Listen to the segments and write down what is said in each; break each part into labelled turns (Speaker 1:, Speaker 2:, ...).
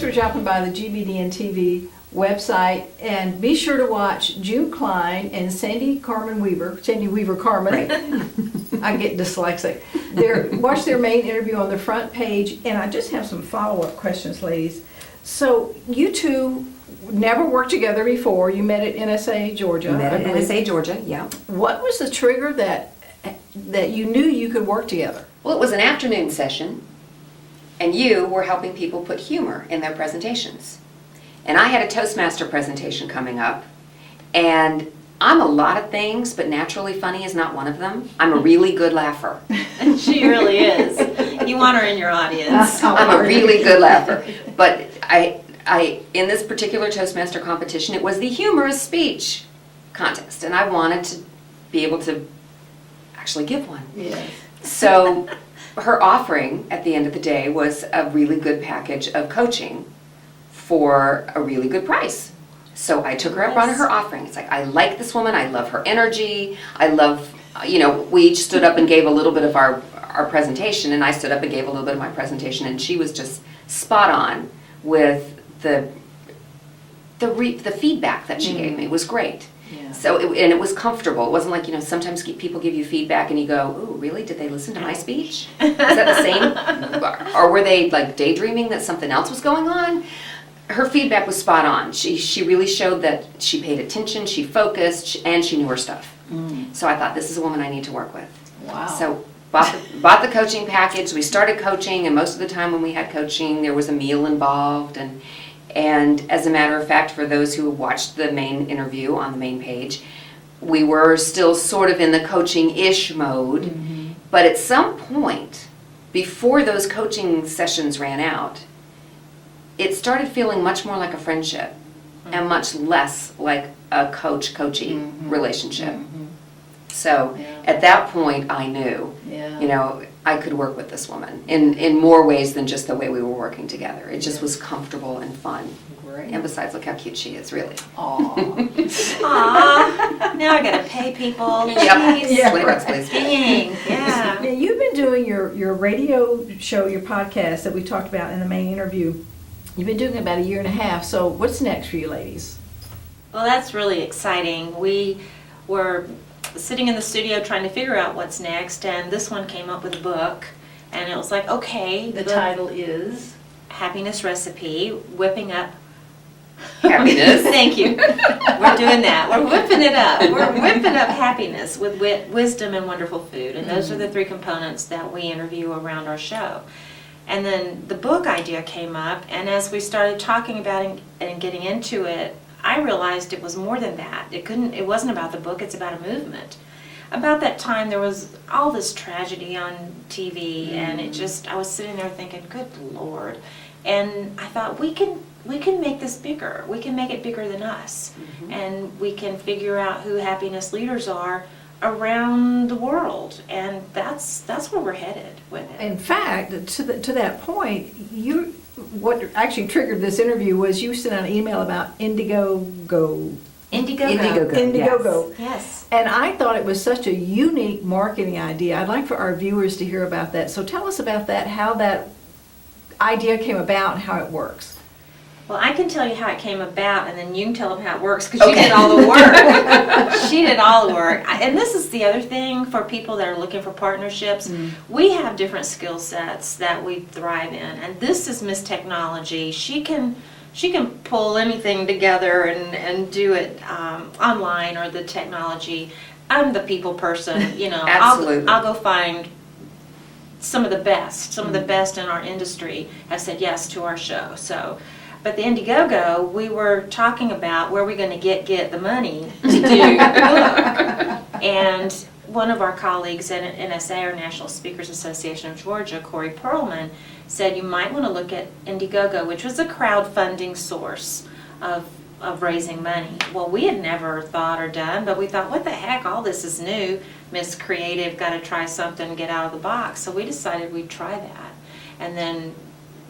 Speaker 1: for dropping by the GBDNtv website, and be sure to watch June Cline and Sandy Weaver Carman. I get dyslexic. Watch their main interview on the front page, and I just have some follow-up questions, ladies. So you two never worked together before. You met at NSA Georgia.
Speaker 2: Met at NSA Georgia, yeah.
Speaker 1: What was the trigger that you knew you could work together?
Speaker 2: Well, it was an afternoon session, and you were helping people put humor in their presentations. And I had a Toastmaster presentation coming up, and I'm a lot of things, but naturally funny is not one of them. I'm a really good laugher.
Speaker 3: She really is. You want her in your audience.
Speaker 2: I'm a really good laugher. But I in this particular Toastmaster competition, it was the humorous speech contest, and I wanted to be able to actually give one.
Speaker 1: Yes.
Speaker 2: So her offering at the end of the day was a really good package of coaching for a really good price. So I took her up on her offering. It's like, I like this woman, I love her energy, I love, we each stood up and gave a little bit of our presentation, and I stood up and gave a little bit of my presentation, and she was just spot on with the feedback that she gave me. It was great.
Speaker 1: Yeah.
Speaker 2: So, and it was comfortable. It wasn't like, sometimes people give you feedback and you go, ooh, really? Did they listen to my speech? Is that the same? Or were they like daydreaming that something else was going on? Her feedback was spot on. She really showed that she paid attention, she focused, and she knew her stuff. So I thought, this is a woman I need to work with.
Speaker 1: Wow.
Speaker 2: So bought the coaching package. We started coaching, and most of the time when we had coaching, there was a meal involved. And as a matter of fact, for those who watched the main interview on the main page, we were still sort of in the coaching-ish mode. Mm-hmm. But at some point, before those coaching sessions ran out, it started feeling much more like a friendship, mm-hmm. and much less like a coach-coachee mm-hmm. relationship. Mm-hmm. So at that point, I knew, I could work with this woman in more ways than just the way we were working together. It just was comfortable and fun.
Speaker 1: Great.
Speaker 2: And besides, look how cute she is, really.
Speaker 1: Aww.
Speaker 3: Aww. Now I gotta pay people.
Speaker 2: Yep.
Speaker 3: Yeah.
Speaker 2: $20, please.
Speaker 3: Dang. Yeah.
Speaker 1: Now, you've been doing your radio show, your podcast that we talked about in the main interview. You've been doing it about 1.5 years. So what's next for you ladies?
Speaker 3: Well, that's really exciting. We were sitting in the studio trying to figure out what's next, and this one came up with a book, and it was like, okay,
Speaker 1: The title is
Speaker 3: Happiness Recipe, whipping up
Speaker 2: Happiness.
Speaker 3: Thank you. We're doing that. We're whipping it up. We're whipping up happiness with wisdom and wonderful food, and those are the 3 components that we interview around our show. And then the book idea came up, and as we started talking about it and getting into it, I realized it was more than that. It wasn't about the book, it's about a movement. About that time there was all this tragedy on TV, and I was sitting there thinking, good Lord. And I thought, we can make this bigger. We can make it bigger than us. Mm-hmm. And we can figure out who happiness leaders are around the world, and that's where we're headed with it.
Speaker 1: In fact, to that point, what actually triggered this interview was you sent out an email about Indiegogo.
Speaker 3: Indiegogo. Yes.
Speaker 1: And I thought it was such a unique marketing idea. I'd like for our viewers to hear about that. So tell us about that, how that idea came about, and how it works.
Speaker 3: Well, I can tell you how it came about, and then you can tell them how it works, because she did all the work. She did all the work. And this is the other thing for people that are looking for partnerships. We have different skill sets that we thrive in, and this is Miss Technology. She can pull anything together and do it online or the technology. I'm the people person,
Speaker 2: Absolutely.
Speaker 3: I'll go find some of the best in our industry have said yes to our show. But the Indiegogo, we were talking about where we're going to get the money to do the book. And one of our colleagues at NSA, or National Speakers Association of Georgia, Corey Perlman, said you might want to look at Indiegogo, which was a crowdfunding source of raising money. Well, we had never thought or done, but we thought, what the heck, all this is new. Miss Creative, got to try something, get out of the box. So we decided we'd try that. And then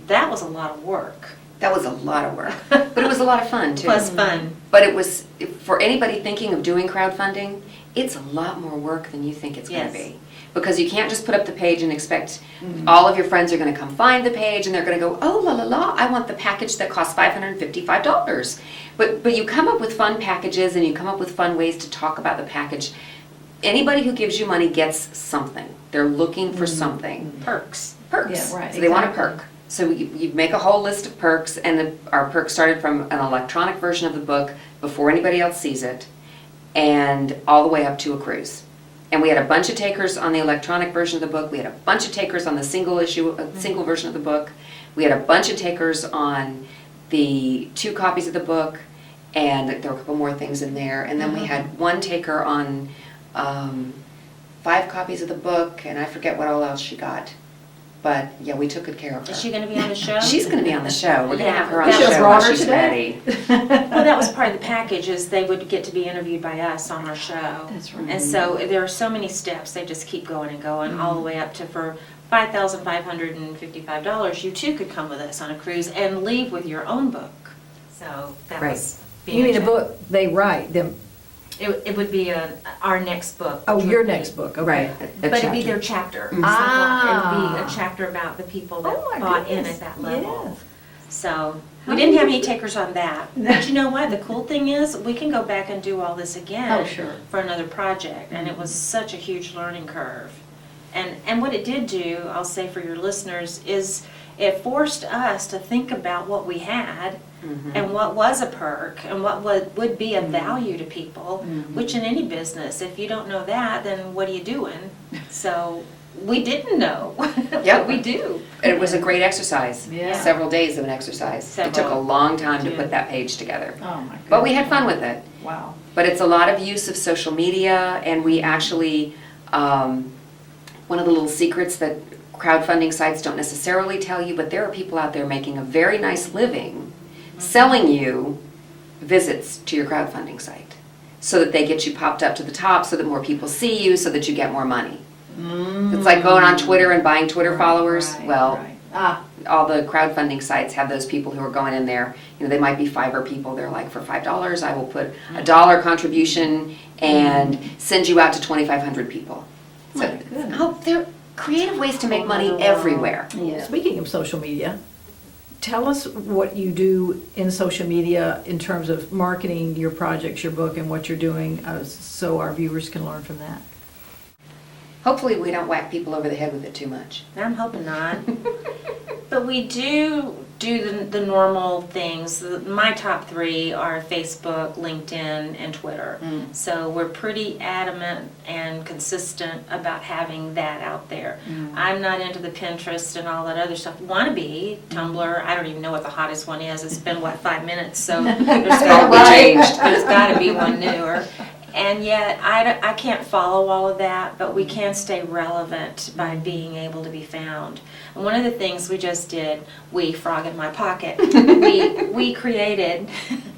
Speaker 3: that was a lot of work.
Speaker 2: That was a lot of work, but it was a lot of fun too.
Speaker 3: It was fun.
Speaker 2: But it was, for anybody thinking of doing crowdfunding, it's a lot more work than you think it's going
Speaker 3: Yes.
Speaker 2: to be. Because you can't just put up the page and expect all of your friends are going to come find the page and they're going to go, oh, la la la, I want the package that costs $555. But you come up with fun packages and you come up with fun ways to talk about the package. Anybody who gives you money gets something. They're looking for something.
Speaker 3: Perks.
Speaker 2: Perks.
Speaker 1: Yeah, right,
Speaker 2: So they want a
Speaker 1: exactly.
Speaker 2: perk. So you make a whole list of perks, and our perks started from an electronic version of the book before anybody else sees it, and all the way up to a cruise. And we had a bunch of takers on the electronic version of the book. We had a bunch of takers on the single version of the book. We had a bunch of takers on the 2 copies of the book, and there were a couple more things in there. And then we had one taker on 5 copies of the book, and I forget what all else she got. But yeah, we took good care of her.
Speaker 3: Is she going to be on the show?
Speaker 2: She's going to be on the show. We're going to
Speaker 3: Yeah.
Speaker 2: have her on the
Speaker 3: We should've
Speaker 2: show
Speaker 1: brought
Speaker 2: when
Speaker 1: her
Speaker 2: she's
Speaker 1: today.
Speaker 2: ready.
Speaker 3: Well, that was part of the package, is they would get to be interviewed by us on our show.
Speaker 1: That's right.
Speaker 3: And so there are so many steps, they just keep going and going, all the way up to for $5,555, you too could come with us on a cruise and leave with your own book. So that
Speaker 2: Right.
Speaker 3: was being
Speaker 1: You mean a
Speaker 3: checked.
Speaker 1: book they write them?
Speaker 3: It would be our next book.
Speaker 1: Oh,
Speaker 3: which
Speaker 1: your
Speaker 3: would be-
Speaker 1: next book, okay.
Speaker 2: Right.
Speaker 3: But it'd be their chapter.
Speaker 2: Mhm.
Speaker 3: It would be a chapter about the people that
Speaker 1: Oh, my
Speaker 3: bought in
Speaker 1: goodness.
Speaker 3: at that level.
Speaker 1: Yes.
Speaker 3: So
Speaker 1: How
Speaker 3: we didn't have
Speaker 1: many-
Speaker 3: any takers on that. But you know what? The cool thing is we can go back and do all this again
Speaker 1: Oh, sure.
Speaker 3: for another project. And it was such a huge learning curve. And what it did do, I'll say for your listeners, is it forced us to think about what we had and what was a perk and what would be of value to people, which in any business, if you don't know that, then what are you doing? So we didn't know
Speaker 2: Yep.
Speaker 3: what we do.
Speaker 2: It was a great exercise.
Speaker 1: Yeah.
Speaker 2: Several days of an exercise. It took a
Speaker 3: Several.
Speaker 2: long time to
Speaker 3: Yeah.
Speaker 2: put that page together.
Speaker 1: Oh, my goodness.
Speaker 2: But we had fun with it.
Speaker 1: Wow.
Speaker 2: But it's a lot of use of social media, and we actually, one of the little secrets that crowdfunding sites don't necessarily tell you, but there are people out there making a very nice living selling you visits to your crowdfunding site so that they get you popped up to the top so that more people see you so that you get more money. It's like going on Twitter and buying Twitter followers.
Speaker 1: Right,
Speaker 2: Well,
Speaker 1: right.
Speaker 2: all the crowdfunding sites have those people who are going in there. You know, they might be Fiverr people. They're like, for $5, I will put a $1 contribution and send you out to 2,500 people. So,
Speaker 1: My goodness.
Speaker 2: there are creative ways to make money everywhere.
Speaker 1: Yeah. Speaking of social media, tell us what you do in social media in terms of marketing your projects, your book, and what you're doing, so our viewers can learn from that.
Speaker 2: Hopefully we don't whack people over the head with it too much.
Speaker 3: I'm hoping not. But we do the normal things. My top 3 are Facebook, LinkedIn, and Twitter. So we're pretty adamant and consistent about having that out there. I'm not into the Pinterest and all that other stuff. Want to be, Tumblr. I don't even know what the hottest one is. It's been, 5 minutes? So there's got to be one newer. And yet, I can't follow all of that, but we can stay relevant by being able to be found. And one of the things we just did, frog in my pocket, we created,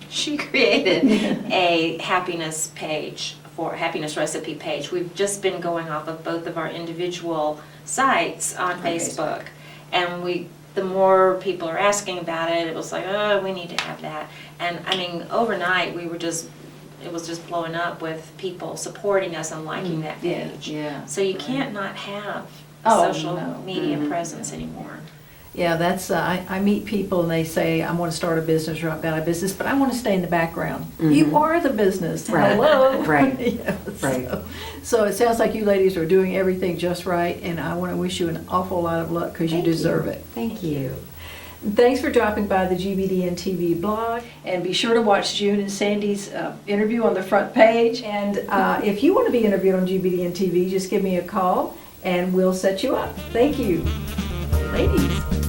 Speaker 3: she created a happiness page, happiness recipe page. We've just been going off of both of our individual sites on Facebook. And the more people are asking about it, it was like, oh, we need to have that. And I mean, overnight, it was just blowing up with people supporting us and liking that page.
Speaker 1: Yeah.
Speaker 3: So you can't not have a social
Speaker 1: no.
Speaker 3: media presence anymore.
Speaker 1: Yeah, that's, I meet people and they say, I want to start a business or I've got a business, but I want to stay in the background. You are the business.
Speaker 2: Right.
Speaker 1: Hello.
Speaker 2: Right.
Speaker 1: Yeah,
Speaker 2: Right.
Speaker 1: So it sounds like you ladies are doing everything just right, and I want to wish you an awful lot of luck because you deserve it.
Speaker 2: Thank you.
Speaker 1: Thanks for dropping by the GBDNtv blog, and be sure to watch June and Sandy's interview on the front page. And if you want to be interviewed on GBDNtv, just give me a call and we'll set you up. Thank you. Ladies.